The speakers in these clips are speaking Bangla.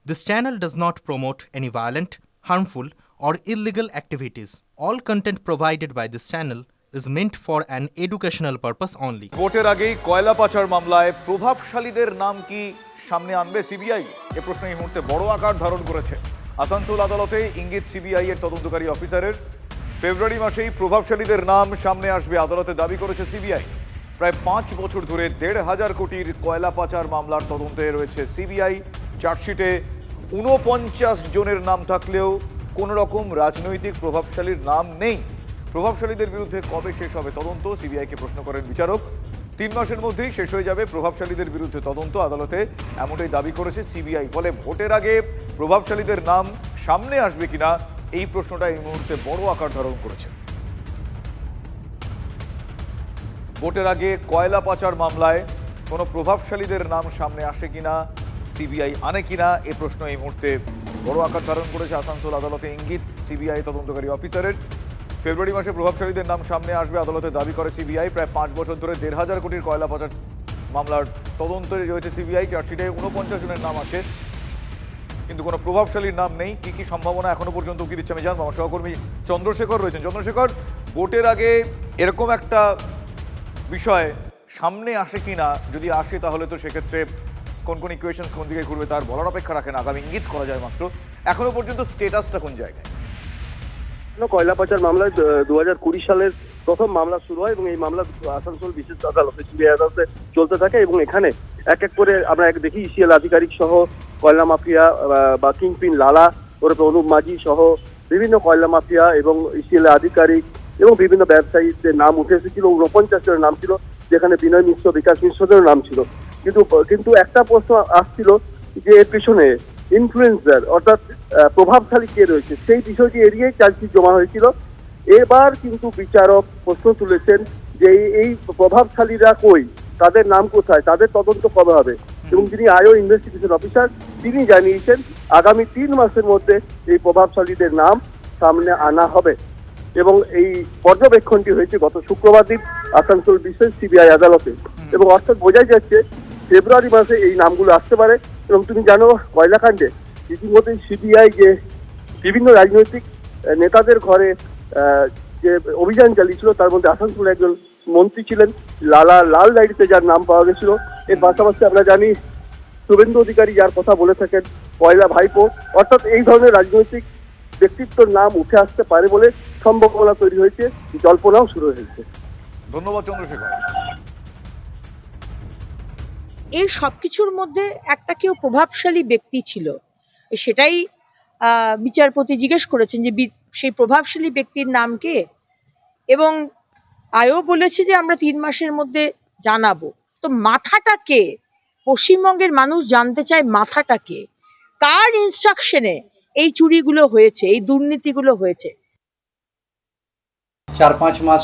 This channel does not promote any violent, harmful, or illegal activities. All content provided by this channel is meant for an educational purpose only. ভোটের আগেই কয়লা পাচার মামলায় প্রভাবশালীদের নাম কি সামনে আনবে সিবিআই? এ প্রশ্ন এই মুহূর্তে বড় আকার ধারণ করেছে। আসানসোল আদালতে ইঙ্গিত সিবিআই এর তদন্তকারী অফিসারের। ফেব্রুয়ারি মাসেই প্রভাবশালীদের নাম সামনে আসবে আদালতে দাবি করেছে সিবিআই। প্রায় 5 বছর ধরে 1,500 কোটির কয়লা পাচার মামলার তদন্তে রয়েছে সিবিআই। চার্জশিটে 49 জনের নাম থাকলেও কোনো রকম রাজনৈতিক প্রভাবশালীর নাম নেই। প্রভাবশালীদের বিরুদ্ধে কবে শেষ হবে তদন্ত, সিবিআইকে প্রশ্ন করেন বিচারক। 3 মাসের মধ্যেই শেষ হয়ে যাবে প্রভাবশালীদের বিরুদ্ধে তদন্ত, আদালতে এমনটাই দাবি করেছে সিবিআই। ফলে ভোটের আগে প্রভাবশালীদের নাম সামনে আসবে কিনা এই প্রশ্নটা এই মুহূর্তে বড় আকার ধারণ করেছে। ভোটের আগে কয়লা পাচার মামলায় কোনো প্রভাবশালীদের নাম সামনে আসে কিনা, সিবিআই আনে কিনা, এ প্রশ্ন এই মুহূর্তে বড় আকার ধারণ করেছে আসানসোল আদালতে ইঙ্গিত সিবিআই তদন্তকারী অফিসারের। ফেব্রুয়ারি মাসে প্রভাবশালীদের নাম সামনে আসবে আদালতে দাবি করে সিবিআই। প্রায় 5 বছর ধরে 1,500 কোটির কয়লা পাচার মামলার তদন্তে রয়েছে সিবিআই। চার্জশিটে 49 জনের নাম আছে, কিন্তু কোনো প্রভাবশালীর নাম নেই। কি কি সম্ভাবনা এখনো পর্যন্ত উকি দিচ্ছে আমি জানবো। আমার সহকর্মী চন্দ্রশেখর রয়েছেন। চন্দ্রশেখর, ভোটের আগে এরকম একটা বিষয় সামনে আসে কিনা, যদি আসে তাহলে তো সেক্ষেত্রে কোন কোন ইকুয়েশনস কোন দিকে ঘুরবে তার বলার অপেক্ষা রাখে না, আগামী ইঙ্গিত করা যায় মাত্র। এখনো পর্যন্ত স্টেটাসটা কোন জায়গায়? কয়লা পাচার মামলায় 2020 সালের প্রথম মামলা শুরু হয় এবং এই মামলা আসানসোল বিশেষ আদালতে সিবিআই আদালতে চলতে থাকে এবং এখানে এক এক করে আমরা দেখি ইসিএল আধিকারিক সহ কয়লা মাফিয়া বা কিংপিন লালা ওরফে অনুপ মাঝি সহ বিভিন্ন কয়লা মাফিয়া এবং ইসিএল আধিকারিক এবং বিভিন্ন ব্যবসায়ীদের নাম উঠে এসেছিল। 49 জনের নাম ছিল, যেখানে বিনয় মিশ্র, বিকাশ মিশ্রদেরও নাম ছিল। কিন্তু একটা প্রশ্ন আসছিল যে এর পিছনে ইনফ্লুয়েন্সার অর্থাৎ প্রভাবশালী কে রয়েছে, সেই বিষয়টি এড়িয়েই চার্জশিট জমা হয়েছিল। এবার কিন্তু বিচারক প্রশ্ন তুলেছেন যে এই প্রভাবশালীরা কই, তাদের নাম কোথায়, তাদের তদন্ত কবে হবে। এবং যিনি আইও ইনভেস্টিগেশন অফিসার তিনি জানিয়েছেন আগামী 3 মাসের মধ্যে এই প্রভাবশালীদের নাম সামনে আনা হবে। এবং এই পর্যবেক্ষণটি হয়েছে গত শুক্রবার দিন আসানসোল বিশেষ সিবিআই আদালতে। এবং অর্থাৎ বোঝাই যাচ্ছে ফেব্রুয়ারি মাসে এই নামগুলো আসতে পারে। এবং তুমি জানো কয়লাকাণ্ডে ইতিমধ্যেই সিবিআই যে বিভিন্ন রাজনৈতিক নেতাদের ঘরে যে অভিযান চালিয়েছিল, তার মধ্যে আসানসোলে একজন মন্ত্রী ছিলেন লালা, লাল ডায়েরিতে যার নাম পাওয়া গেছিল। এর পাশাপাশি আমরা জানি শুভেন্দু অধিকারী যার কথা বলে থাকেন কয়লা ভাইপো। অর্থাৎ এই ধরনের রাজনৈতিক ব্যক্তিত্বর নাম উঠে আসতে পারে বলে সম্ভাবনা তৈরি হয়েছে, জল্পনাও শুরু হয়েছে। ধন্যবাদ চন্দ্রশেখর। এই সবকিছুর মধ্যে একটা কেউ প্রভাবশালী ব্যক্তি ছিল, সেটাই বিচারপতি জিজ্ঞেস করেছেন যে সেই প্রভাবশালী ব্যক্তির নাম কে। এবং আয়ও বলেছে যে আমরা 3 মাসের মধ্যে জানাবো। তো মাথাটা কে? পশ্চিমবঙ্গের মানুষ জানতে চায় মাথাটা কে, কার ইনস্ট্রাকশনে এই চুরিগুলো হয়েছে, এই দুর্নীতিগুলো হয়েছে। 4-5 মাস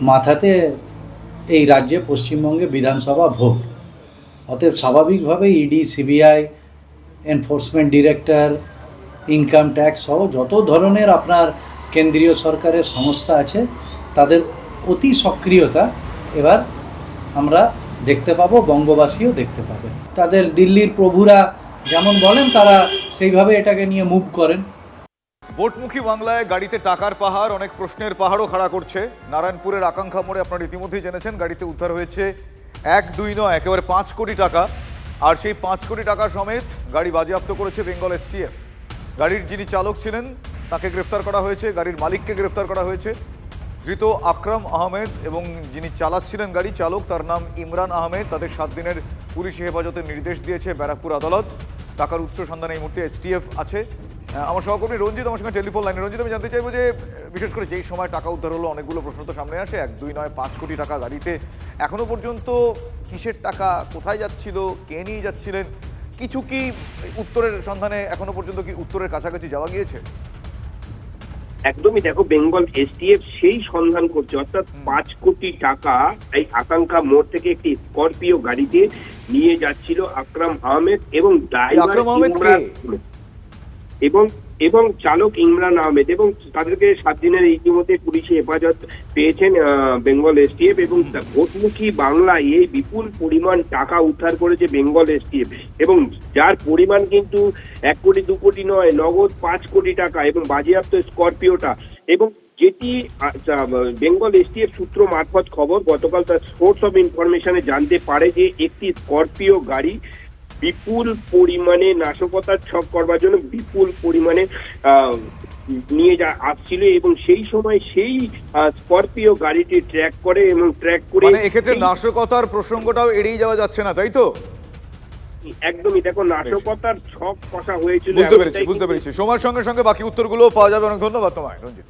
মাথাতে এই রাজ্যে পশ্চিমবঙ্গে বিধানসভা ভোট, অতএব স্বাভাবিকভাবে ED, CBI, enforcement director, income tax সহ যত ধরনের আপনার কেন্দ্রীয় সরকারের সংস্থা আছে তাদের অতি সক্রিয়তা এবার আমরা দেখতে পাবো, বঙ্গবাসীও দেখতে পাবে। তাদের দিল্লির প্রভুরা যেমন বলেন তারা সেইভাবে এটাকে নিয়ে মুভ করেন। ভোটমুখী বাংলায় গাড়িতে টাকার পাহাড়, অনেক প্রশ্নের পাহাড়ও খাড়া করছে। নারায়ণপুরের আকাঙ্ক্ষা মোড়ে আপনারা ইতিমধ্যেই জেনেছেন গাড়িতে উদ্ধার হয়েছে 1-2 নয় একেবারে 5 কোটি টাকা। আর সেই 5 কোটি টাকা সমেত গাড়ি বাজেয়াপ্ত করেছে বেঙ্গল এসটিএফ। গাড়ির যিনি চালক ছিলেন তাকে গ্রেফতার করা হয়েছে, গাড়ির মালিককে গ্রেফতার করা হয়েছে। ধৃত আকরাম আহমেদ এবং যিনি চালাচ্ছিলেন গাড়ি চালক তার নাম ইমরান আহমেদ। তাদের 7 দিনের পুলিশি হেফাজতের নির্দেশ দিয়েছে ব্যারাকপুর আদালত। টাকার উৎস সন্ধানে এই মুহূর্তে এসটিএফ আছে। আমার সহকর্মী রঞ্জিত আমার সঙ্গে টেলিফোন লাইনে। রঞ্জিত, আমি জানতে চাইবো যে বিশেষ করে যেই সময় টাকা উদ্ধার হলো অনেকগুলো প্রশ্ন তো সামনে আসে। 1-2 নয় 5 কোটি টাকা গাড়িতে, এখনো পর্যন্ত কিসের টাকা, কোথায় যাচ্ছিল, কে নিয়ে যাচ্ছিলেন, কিছু কি উত্তরের সন্ধানে এখনো পর্যন্ত কি উত্তরের কাছাকাছি যাওয়া গিয়েছে? একদমই, দেখো বেঙ্গল এসটিএফ সেই সন্ধান করছে। অর্থাৎ 5 কোটি টাকা এই আকাঙ্ক্ষা মোড় থেকে একটি স্করপিও গাড়িতে নিয়ে যাচ্ছিল আকরাম আহমেদ এবং ড্রাইভার এবং এবং চালক ইমরান আহমেদ, এবং তাদেরকে 7 দিনের ইতিমধ্যে পুলিশি হেফাজত পেয়েছেন বেঙ্গল এসটিএফ। এবং ভোটমুখী বাংলায় এই বিপুল পরিমাণ টাকা উদ্ধার করেছে বেঙ্গল এসটিএফ, এবং যার পরিমাণ কিন্তু 1 কোটি 2 কোটি নয়, নগদ 5 কোটি টাকা, এবং বাজেয়াপ্ত স্করপিওটা। এবং যেটি বেঙ্গল এসটিএফ সূত্র মারফত খবর, গতকাল তার সোর্স অফ ইনফরমেশনে জানতে পারে যে একটি স্করপিও গাড়ি বিপুল পরিমাণে নাশকতার ছক করবার জন্য বিপুল পরিমাণে নিয়ে আসছিল, এবং সেই সময় সেই স্করপিও গাড়িটি ট্র্যাক করে, এবং ট্র্যাক করে মানে এক্ষেত্রে নাশকতার প্রসঙ্গটাও এড়িয়ে যাওয়া যাচ্ছে না, তাই তো? একদমই, দেখো নাশকতার ছক কষা হয়েছিল। বুঝতে পেরেছি। সময়ের সঙ্গে সঙ্গে বাকি উত্তরগুলো পাওয়া যাবে। অনেক ধন্যবাদ তোমায় রঞ্জিত।